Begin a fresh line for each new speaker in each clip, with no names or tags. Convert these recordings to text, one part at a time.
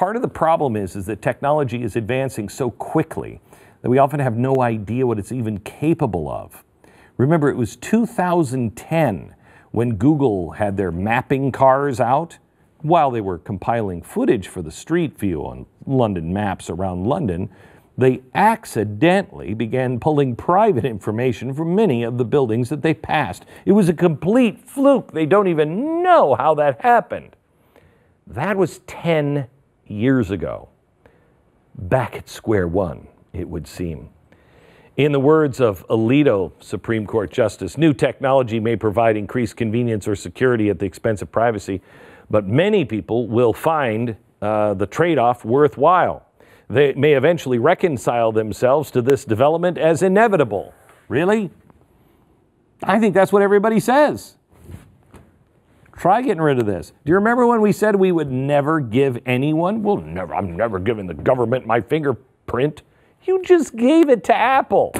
part of the problem is that technology is advancing so quickly that we often have no idea what it's even capable of. Remember, it was 2010 when Google had their mapping cars out. While they were compiling footage for the street view on London maps around London, they accidentally began pulling private information from many of the buildings that they passed. It was a complete fluke. They don't even know how that happened. That was 10 years ago. Back at square one, it would seem. In the words of Alito Supreme Court Justice, new technology may provide increased convenience or security at the expense of privacy, but many people will find the trade-off worthwhile. They may eventually reconcile themselves to this development as inevitable. Really? I think that's what everybody says. Try getting rid of this. Do you remember when we said we would never give anyone? I'm never giving the government my fingerprint. You just gave it to Apple.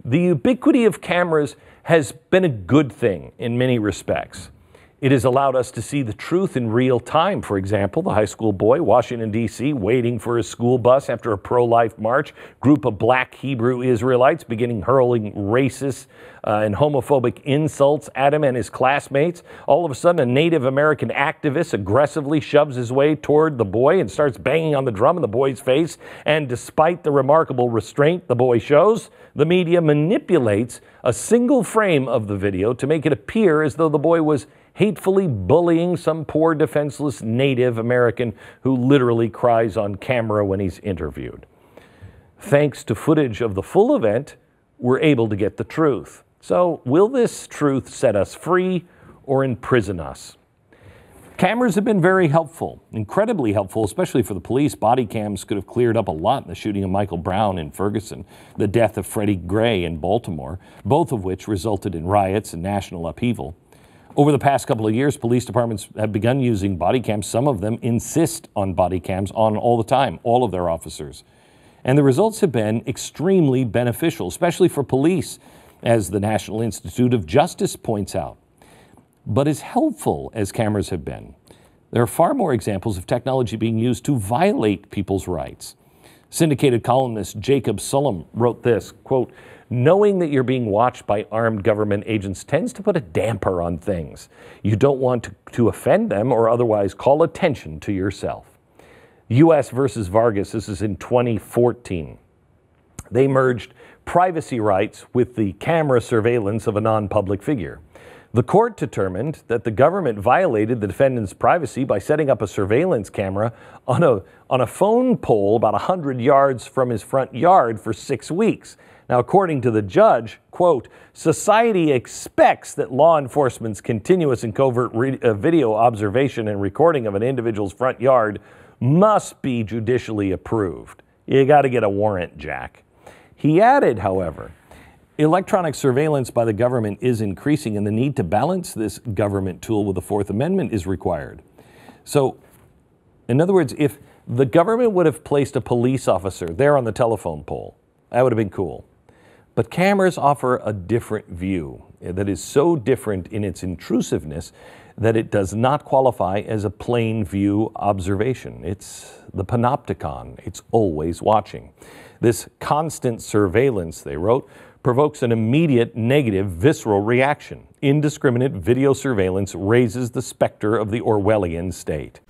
The ubiquity of cameras has been a good thing in many respects. It has allowed us to see the truth in real time. For example, the high school boy, Washington, D.C., waiting for his school bus after a pro-life march, group of black Hebrew Israelites beginning hurling racist and homophobic insults at him and his classmates. All of a sudden, a Native American activist aggressively shoves his way toward the boy and starts banging on the drum in the boy's face. And despite the remarkable restraint the boy shows, the media manipulates a single frame of the video to make it appear as though the boy was hatefully bullying some poor defenseless Native American who literally cries on camera when he's interviewed. Thanks to footage of the full event, we're able to get the truth. So will this truth set us free or imprison us? Cameras have been very helpful, incredibly helpful, especially for the police. Body cams could have cleared up a lot in the shooting of Michael Brown in Ferguson, the death of Freddie Gray in Baltimore, both of which resulted in riots and national upheaval. Over the past couple of years, police departments have begun using body cams. Some of them insist on body cams on all the time, all of their officers. And the results have been extremely beneficial, especially for police, as the National Institute of Justice points out. But as helpful as cameras have been, there are far more examples of technology being used to violate people's rights. Syndicated columnist Jacob Sullum wrote this, quote, "Knowing that you're being watched by armed government agents tends to put a damper on things. You don't want to offend them or otherwise call attention to yourself." U.S. versus Vargas, this is in 2014. They merged privacy rights with the camera surveillance of a non-public figure. The court determined that the government violated the defendant's privacy by setting up a surveillance camera on a phone pole about 100 yards from his front yard for 6 weeks. Now, according to the judge, quote, "Society expects that law enforcement's continuous and covert video observation and recording of an individual's front yard must be judicially approved." You got to get a warrant, Jack. He added, however, electronic surveillance by the government is increasing, and the need to balance this government tool with the Fourth Amendment is required. So, in other words, if the government would have placed a police officer there on the telephone pole, that would have been cool. But cameras offer a different view that is so different in its intrusiveness that it does not qualify as a plain view observation. It's the panopticon. It's always watching. This constant surveillance, they wrote, provokes an immediate negative visceral reaction. Indiscriminate video surveillance raises the specter of the Orwellian state.